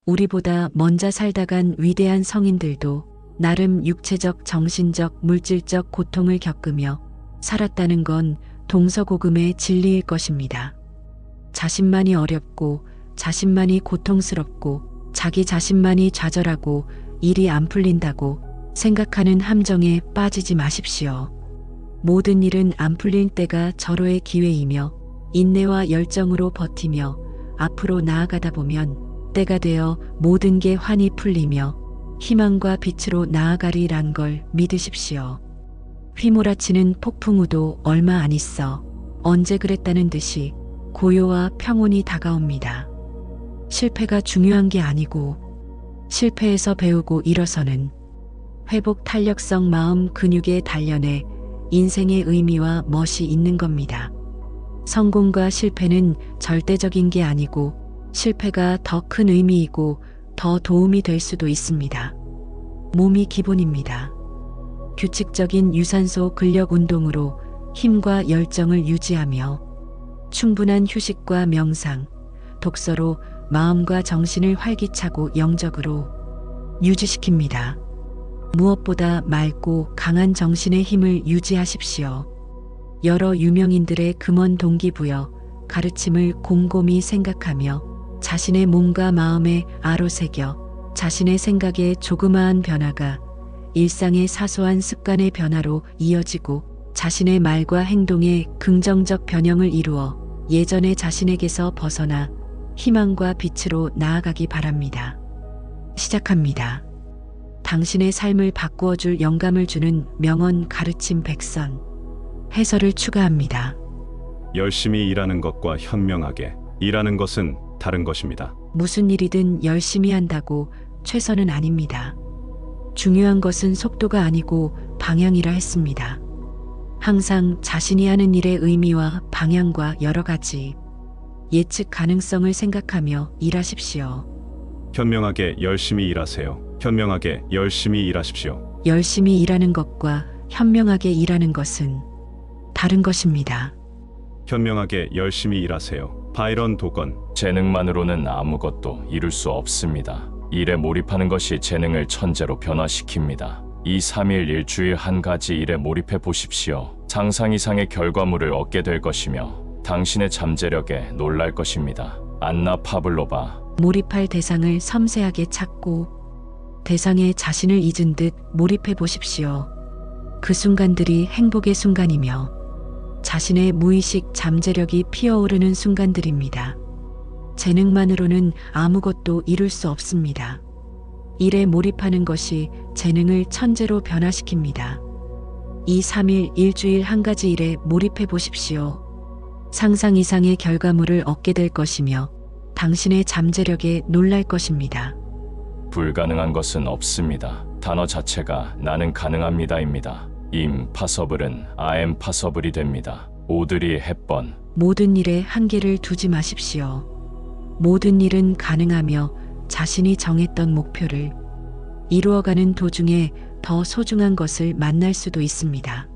우리보다 먼저 살다 간 위대한 성인들도 나름 육체적, 정신적, 물질적 고통을 겪으며 살았다는 건 동서고금의 진리일 것입니다. 자신만이 어렵고 자신만이 고통스럽고 자기 자신만이 좌절하고 일이 안 풀린다고 생각하는 함정에 빠지지 마십시오. 모든 일은 안 풀릴 때가 절호의 기회이며 인내와 열정으로 버티며 앞으로 나아가다 보면 때가 되어 모든 게 환히 풀리며 희망과 빛으로 나아가리란 걸 믿으십시오. 휘몰아치는 폭풍우도 얼마 안 있어 언제 그랬다는 듯이 고요와 평온이 다가옵니다. 실패가 중요한 게 아니고 실패에서 배우고 일어서는 회복 탄력성 마음 근육의 단련에 인생의 의미와 멋이 있는 겁니다. 성공과 실패는 절대적인 게 아니고 실패가 더 큰 의미이고 더 도움이 될 수도 있습니다. 몸이 기본입니다. 규칙적인 유산소 근력 운동으로 힘과 열정을 유지하며 충분한 휴식과 명상, 독서로 마음과 정신을 활기차고 영적으로 유지시킵니다. 무엇보다 맑고 강한 정신의 힘을 유지하십시오. 여러 유명인들의 금원 동기부여, 가르침을 곰곰이 생각하며 자신의 몸과 마음에 아로새겨 자신의 생각의 조그마한 변화가 일상의 사소한 습관의 변화로 이어지고 자신의 말과 행동에 긍정적 변형을 이루어 예전의 자신에게서 벗어나 희망과 빛으로 나아가기 바랍니다. 시작합니다. 당신의 삶을 바꾸어줄 영감을 주는 명언 가르침 100선. 해설을 추가합니다. 열심히 일하는 것과 현명하게 일하는 것은 다른 것입니다. 무슨 일이든 열심히 한다고 최선은 아닙니다. 중요한 것은 속도가 아니고 방향이라 했습니다. 항상 자신이 하는 일의 의미와 방향과 여러 가지 예측 가능성을 생각하며 일하십시오. 현명하게 열심히 일하세요. 현명하게 열심히 일하십시오. 열심히 일하는 것과 현명하게 일하는 것은 다른 것입니다. 현명하게 열심히 일하세요. 바이런 도건. 재능만으로는 아무것도 이룰 수 없습니다. 일에 몰입하는 것이 재능을 천재로 변화시킵니다. 2, 3일 일주일 한 가지 일에 몰입해 보십시오. 상상 이상의 결과물을 얻게 될 것이며 당신의 잠재력에 놀랄 것입니다. 안나 파블로바. 몰입할 대상을 섬세하게 찾고 대상에 자신을 잊은 듯 몰입해 보십시오. 그 순간들이 행복의 순간이며 자신의 무의식 잠재력이 피어오르는 순간들입니다. 재능만으로는 아무것도 이룰 수 없습니다. 일에 몰입하는 것이 재능을 천재로 변화시킵니다. 2, 3일 일주일 한 가지 일에 몰입해 보십시오. 상상 이상의 결과물을 얻게 될 것이며 당신의 잠재력에 놀랄 것입니다. 불가능한 것은 없습니다. 단어 자체가 나는 가능합니다입니다. 임파서블은 아엠파서블이 됩니다. 오드리 헵번. 모든 일에 한계를 두지 마십시오. 모든 일은 가능하며 자신이 정했던 목표를 이루어가는 도중에 더 소중한 것을 만날 수도 있습니다.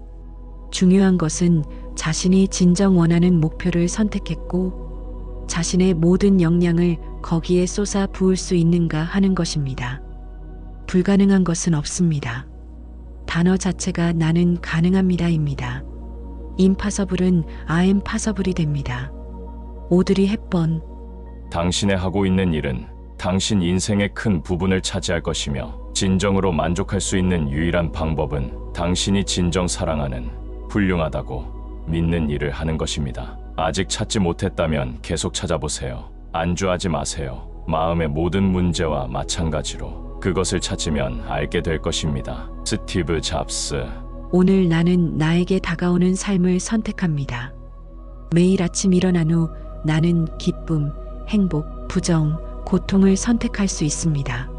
중요한 것은 자신이 진정 원하는 목표를 선택했고 자신의 모든 역량을 거기에 쏟아 부을 수 있는가 하는 것입니다. 불가능한 것은 없습니다. 단어 자체가 나는 가능합니다입니다. 임파서블은 아엠파서블이 됩니다. 오드리 헵번. 당신의 하고 있는 일은 당신 인생의 큰 부분을 차지할 것이며 진정으로 만족할 수 있는 유일한 방법은 당신이 진정 사랑하는 훌륭하다고 믿는 일을 하는 것입니다. 아직 찾지 못했다면 계속 찾아보세요. 안주하지 마세요. 마음의 모든 문제와 마찬가지로 그것을 찾으면 알게 될 것입니다. 스티브 잡스. 오늘 나는 나에게 다가오는 삶을 선택합니다. 매일 아침 일어난 후 나는 기쁨, 행복, 부정, 고통을 선택할 수 있습니다.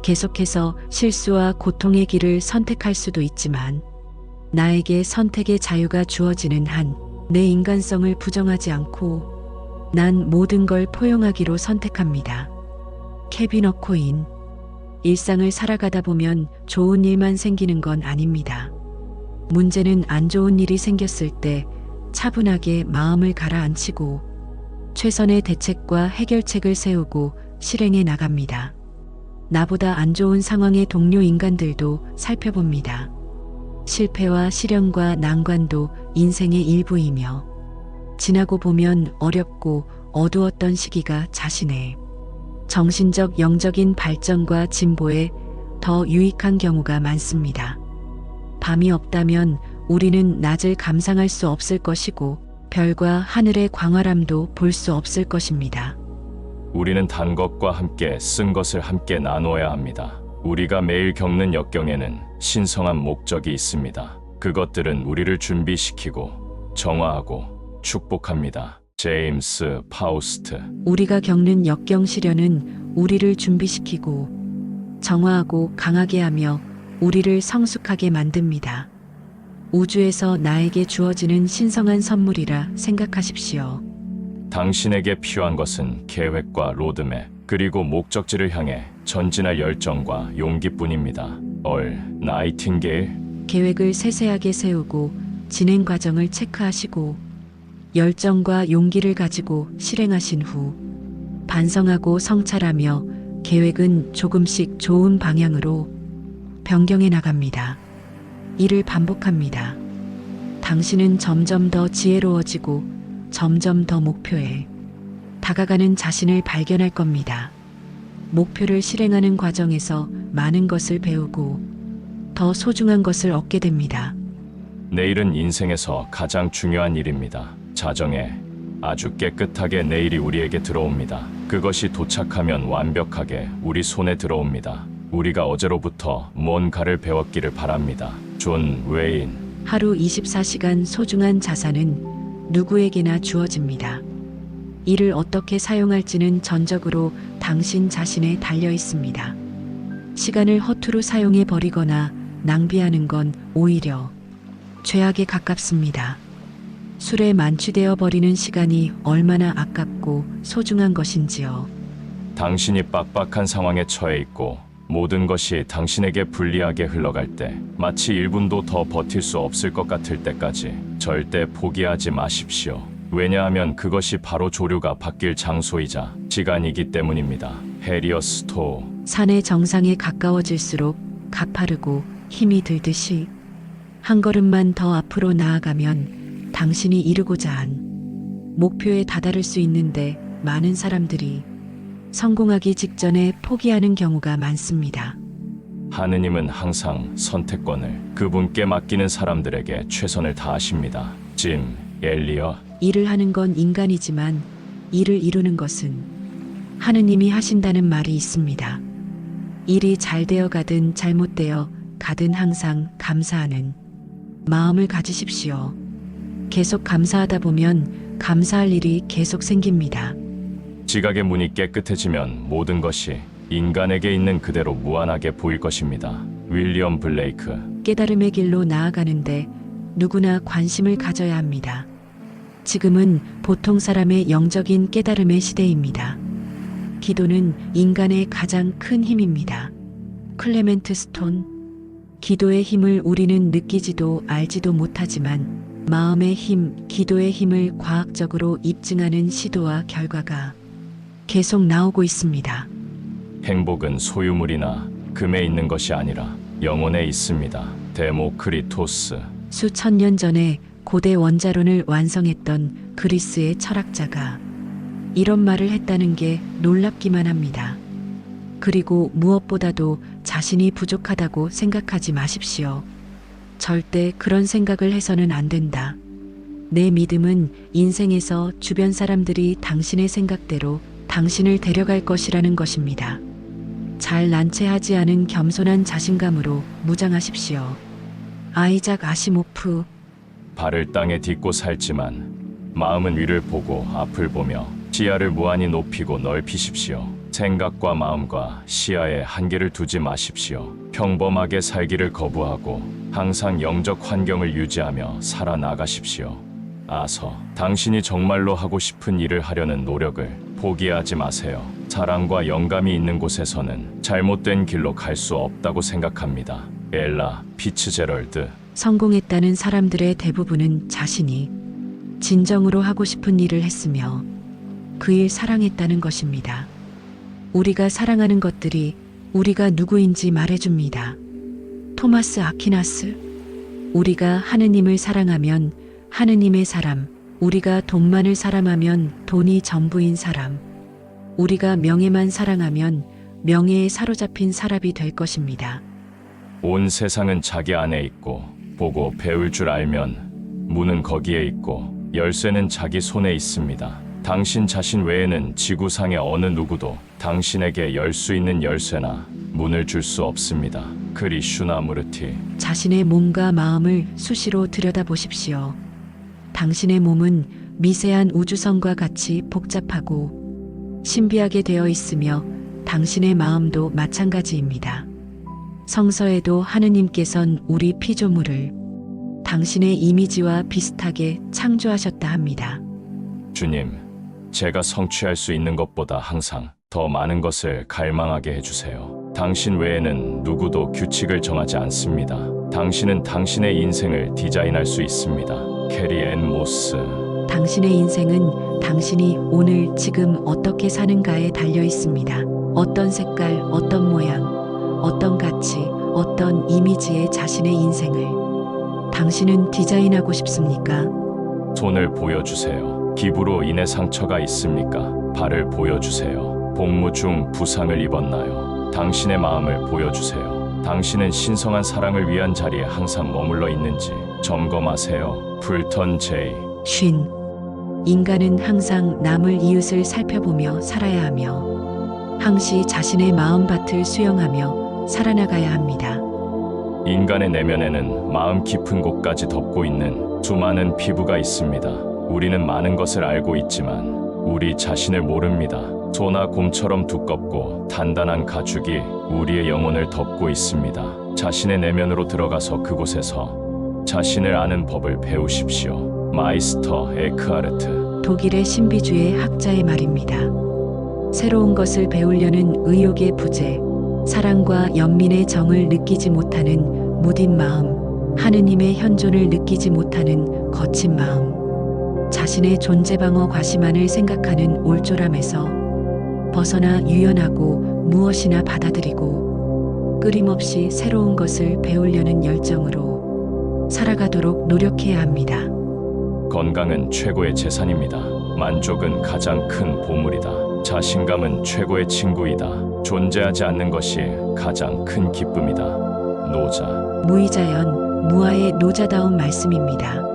계속해서 실수와 고통의 길을 선택할 수도 있지만 나에게 선택의 자유가 주어지는 한 내 인간성을 부정하지 않고 난 모든 걸 포용하기로 선택합니다. 케빈 어코인. 일상을 살아가다 보면 좋은 일만 생기는 건 아닙니다. 문제는 안 좋은 일이 생겼을 때 차분하게 마음을 가라앉히고 최선의 대책과 해결책을 세우고 실행해 나갑니다. 나보다 안 좋은 상황의 동료 인간들도 살펴봅니다. 실패와 시련과 난관도 인생의 일부이며 지나고 보면 어렵고 어두웠던 시기가 자신의 정신적 영적인 발전과 진보에 더 유익한 경우가 많습니다. 밤이 없다면 우리는 낮을 감상할 수 없을 것이고 별과 하늘의 광활함도 볼 수 없을 것입니다. 우리는 단 것과 함께 쓴 것을 함께 나누어야 합니다. 우리가 매일 겪는 역경에는 신성한 목적이 있습니다. 그것들은 우리를 준비시키고 정화하고 축복합니다. 제임스 파우스트. 우리가 겪는 역경 시련은 우리를 준비시키고 정화하고 강하게 하며 우리를 성숙하게 만듭니다. 우주에서 나에게 주어지는 신성한 선물이라 생각하십시오. 당신에게 필요한 것은 계획과 로드맵, 그리고 목적지를 향해 전진할 열정과 용기뿐입니다. 나이팅게일. 계획을 세세하게 세우고 진행 과정을 체크하시고 열정과 용기를 가지고 실행하신 후 반성하고 성찰하며 계획은 조금씩 좋은 방향으로 변경해 나갑니다. 이를 반복합니다. 당신은 점점 더 지혜로워지고 점점 더 목표에 다가가는 자신을 발견할 겁니다. 목표를 실행하는 과정에서 많은 것을 배우고 더 소중한 것을 얻게 됩니다. 내일은 인생에서 가장 중요한 일입니다. 자정에 아주 깨끗하게 내일이 우리에게 들어옵니다. 그것이 도착하면 완벽하게 우리 손에 들어옵니다. 우리가 어제로부터 뭔가를 배웠기를 바랍니다. 존 웨인. 하루 24시간 소중한 자산은 누구에게나 주어집니다. 이를 어떻게 사용할지는 전적으로 당신 자신에 달려 있습니다. 시간을 허투루 사용해 버리거나 낭비하는 건 오히려 죄악에 가깝습니다. 술에 만취되어 버리는 시간이 얼마나 아깝고 소중한 것인지요. 당신이 빡빡한 상황에 처해 있고 모든 것이 당신에게 불리하게 흘러갈 때, 마치 1분도 더 버틸 수 없을 것 같을 때까지 절대 포기하지 마십시오. 왜냐하면 그것이 바로 조류가 바뀔 장소이자 시간이기 때문입니다. 해리어 스토우. 산의 정상에 가까워질수록 가파르고 힘이 들듯이 한 걸음만 더 앞으로 나아가면 당신이 이루고자 한 목표에 다다를 수 있는데 많은 사람들이 성공하기 직전에 포기하는 경우가 많습니다. 하느님은 항상 선택권을 그분께 맡기는 사람들에게 최선을 다하십니다. 짐 엘리엇. 일을 하는 건 인간이지만 일을 이루는 것은 하느님이 하신다는 말이 있습니다. 일이 잘 되어 가든 잘못되어 가든 항상 감사하는 마음을 가지십시오. 계속 감사하다 보면 감사할 일이 계속 생깁니다. 지각의 문이 깨끗해지면 모든 것이 인간에게 있는 그대로 무한하게 보일 것입니다. 윌리엄 블레이크. 깨달음의 길로 나아가는데 누구나 관심을 가져야 합니다. 지금은 보통 사람의 영적인 깨달음의 시대입니다. 기도는 인간의 가장 큰 힘입니다. 클레멘트 스톤. 기도의 힘을 우리는 느끼지도 알지도 못하지만 마음의 힘, 기도의 힘을 과학적으로 입증하는 시도와 결과가 계속 나오고 있습니다. 행복은 소유물이나 금에 있는 것이 아니라 영혼에 있습니다. 데모크리토스. 수천 년 전에 고대 원자론을 완성했던 그리스의 철학자가 이런 말을 했다는 게 놀랍기만 합니다. 그리고 무엇보다도 자신이 부족하다고 생각하지 마십시오. 절대 그런 생각을 해서는 안 된다. 내 믿음은 인생에서 주변 사람들이 당신의 생각대로 당신을 데려갈 것이라는 것입니다. 잘 난처하지 않은 겸손한 자신감으로 무장하십시오. 아이작 아시모프. 발을 땅에 딛고 살지만 마음은 위를 보고 앞을 보며 시야를 무한히 높이고 넓히십시오. 생각과 마음과 시야에 한계를 두지 마십시오. 평범하게 살기를 거부하고 항상 영적 환경을 유지하며 살아나가십시오. 아서. 당신이 정말로 하고 싶은 일을 하려는 노력을 포기하지 마세요. 사랑과 영감이 있는 곳에서는 잘못된 길로 갈 수 없다고 생각합니다. 엘라 피츠제럴드. 성공했다는 사람들의 대부분은 자신이 진정으로 하고 싶은 일을 했으며 그 일 사랑했다는 것입니다. 우리가 사랑하는 것들이 우리가 누구인지 말해줍니다. 토마스 아퀴나스. 우리가 하느님을 사랑하면 하느님의 사람, 우리가 돈만을 사랑하면 돈이 전부인 사람, 우리가 명예만 사랑하면 명예에 사로잡힌 사람이 될 것입니다. 온 세상은 자기 안에 있고 보고 배울 줄 알면 문은 거기에 있고 열쇠는 자기 손에 있습니다. 당신 자신 외에는 지구상의 어느 누구도 당신에게 열 수 있는 열쇠나 문을 줄 수 없습니다. 크리슈나무르티. 자신의 몸과 마음을 수시로 들여다보십시오. 당신의 몸은 미세한 우주선과 같이 복잡하고 신비하게 되어 있으며 당신의 마음도 마찬가지입니다. 성서에도 하느님께선 우리 피조물을 당신의 이미지와 비슷하게 창조하셨다 합니다. 주님, 제가 성취할 수 있는 것보다 항상 더 많은 것을 갈망하게 해주세요. 당신 외에는 누구도 규칙을 정하지 않습니다. 당신은 당신의 인생을 디자인할 수 있습니다. 캐리 앤 모스. 당신의 인생은 당신이 오늘 지금 어떻게 사는가에 달려 있습니다. 어떤 색깔, 어떤 모양, 어떤 가치, 어떤 이미지의 자신의 인생을 당신은 디자인하고 싶습니까? 손을 보여주세요. 기부로 인해 상처가 있습니까? 발을 보여주세요. 복무 중 부상을 입었나요? 당신의 마음을 보여주세요. 당신은 신성한 사랑을 위한 자리에 항상 머물러 있는지 점검하세요. 풀턴 제이. 쉰. 인간은 항상 남을 이웃을 살펴보며 살아야 하며 항시 자신의 마음밭을 수용하며 살아나가야 합니다. 인간의 내면에는 마음 깊은 곳까지 덮고 있는 수많은 피부가 있습니다. 우리는 많은 것을 알고 있지만 우리 자신을 모릅니다. 소나 곰처럼 두껍고 단단한 가죽이 우리의 영혼을 덮고 있습니다. 자신의 내면으로 들어가서 그곳에서 자신을 아는 법을 배우십시오. 마이스터 에크하르트. 독일의 신비주의 학자의 말입니다. 새로운 것을 배우려는 의욕의 부재, 사랑과 연민의 정을 느끼지 못하는 무딘 마음, 하느님의 현존을 느끼지 못하는 거친 마음, 자신의 존재 방어 과시만을 생각하는 올조람에서 벗어나 유연하고 무엇이나 받아들이고 끊임없이 새로운 것을 배우려는 열정으로 살아가도록 노력해야 합니다. 건강은 최고의 재산입니다. 만족은 가장 큰 보물이다. 자신감은 최고의 친구이다. 존재하지 않는 것이 가장 큰 기쁨이다. 노자. 무이자연, 무아의 노자다운 말씀입니다.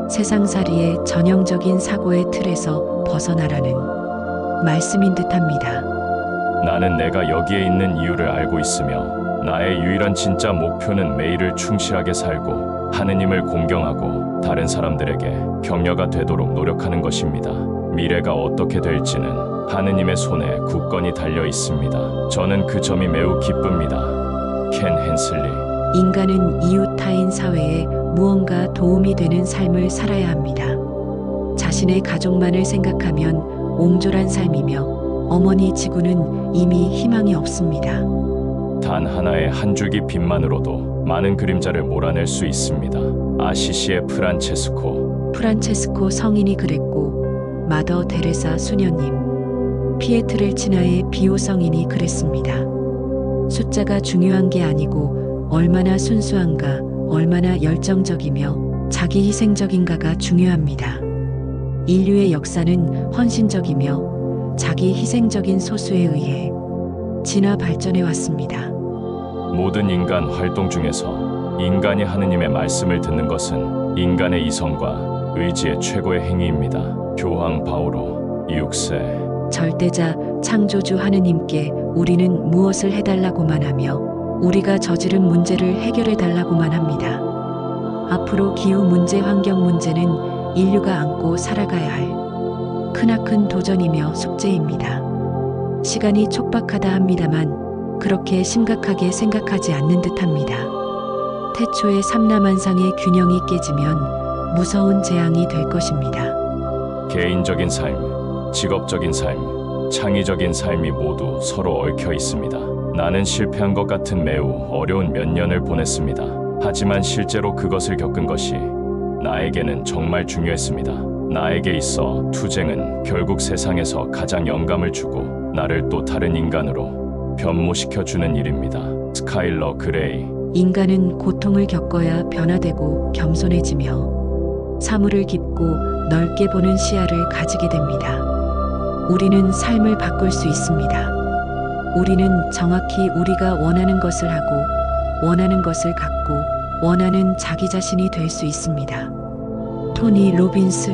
세상살이의 전형적인 사고의 틀에서 벗어나라는 말씀인 듯합니다. 나는 내가 여기에 있는 이유를 알고 있으며 나의 유일한 진짜 목표는 매일을 충실하게 살고 하느님을 공경하고 다른 사람들에게 격려가 되도록 노력하는 것입니다. 미래가 어떻게 될지는 하느님의 손에 굳건히 달려 있습니다. 저는 그 점이 매우 기쁩니다. 켄 헨슬리. 인간은 이웃 타인 사회에 무언가 도움이 되는 삶을 살아야 합니다. 자신의 가족만을 생각하면 옹졸한 삶이며 어머니 지구는 이미 희망이 없습니다. 단 하나의 한 줄기 빛만으로도 많은 그림자를 몰아낼 수 있습니다. 아시시의 프란체스코 성인이 그랬고 마더 데레사 수녀님, 피에트렐치나의 비오 성인이 그랬습니다. 숫자가 중요한 게 아니고 얼마나 순수한가, 얼마나 열정적이며 자기 희생적인가가 중요합니다. 인류의 역사는 헌신적이며 자기 희생적인 소수에 의해 진화 발전해 왔습니다. 모든 인간 활동 중에서 인간이 하느님의 말씀을 듣는 것은 인간의 이성과 의지의 최고의 행위입니다. 교황 바오로 6세. 절대자 창조주 하느님께 우리는 무엇을 해달라고만 하며 우리가 저지른 문제를 해결해 달라고만 합니다. 앞으로 기후 문제, 환경 문제는 인류가 안고 살아가야 할 크나큰 도전이며 숙제입니다. 시간이 촉박하다 합니다만 그렇게 심각하게 생각하지 않는 듯합니다. 태초의 삼라만상의 균형이 깨지면 무서운 재앙이 될 것입니다. 개인적인 삶, 직업적인 삶, 창의적인 삶이 모두 서로 얽혀 있습니다. 나는 실패한 것 같은 매우 어려운 몇 년을 보냈습니다. 하지만 실제로 그것을 겪은 것이 나에게는 정말 중요했습니다. 나에게 있어 투쟁은 결국 세상에서 가장 영감을 주고 나를 또 다른 인간으로 변모시켜주는 일입니다. 스카일러 그레이. 인간은 고통을 겪어야 변화되고 겸손해지며 사물을 깊고 넓게 보는 시야를 가지게 됩니다. 우리는 삶을 바꿀 수 있습니다. 우리는 정확히 우리가 원하는 것을 하고 원하는 것을 갖고 원하는 자기 자신이 될 수 있습니다. 토니 로빈스.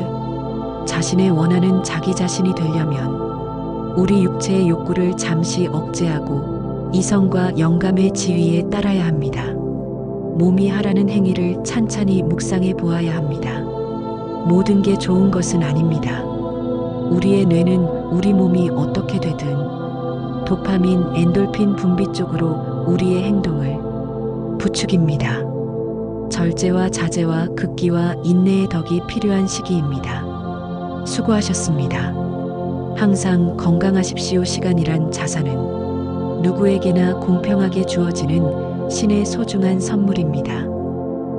자신의 원하는 자기 자신이 되려면 우리 육체의 욕구를 잠시 억제하고 이성과 영감의 지위에 따라야 합니다. 몸이 하라는 행위를 찬찬히 묵상해 보아야 합니다. 모든 게 좋은 것은 아닙니다. 우리의 뇌는 우리 몸이 어떻게 되든 도파민, 엔돌핀 분비 쪽으로 우리의 행동을 부추깁니다. 절제와 자제와 극기와 인내의 덕이 필요한 시기입니다. 수고하셨습니다. 항상 건강하십시오. 시간이란 자산은 누구에게나 공평하게 주어지는 신의 소중한 선물입니다.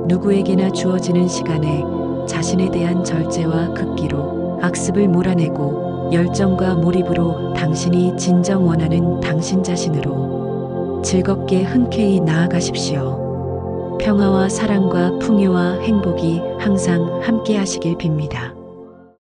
누구에게나 주어지는 시간에 자신에 대한 절제와 극기로 악습을 몰아내고 열정과 몰입으로 당신이 진정 원하는 당신 자신으로 즐겁게 흔쾌히 나아가십시오. 평화와 사랑과 풍요와 행복이 항상 함께 하시길 빕니다.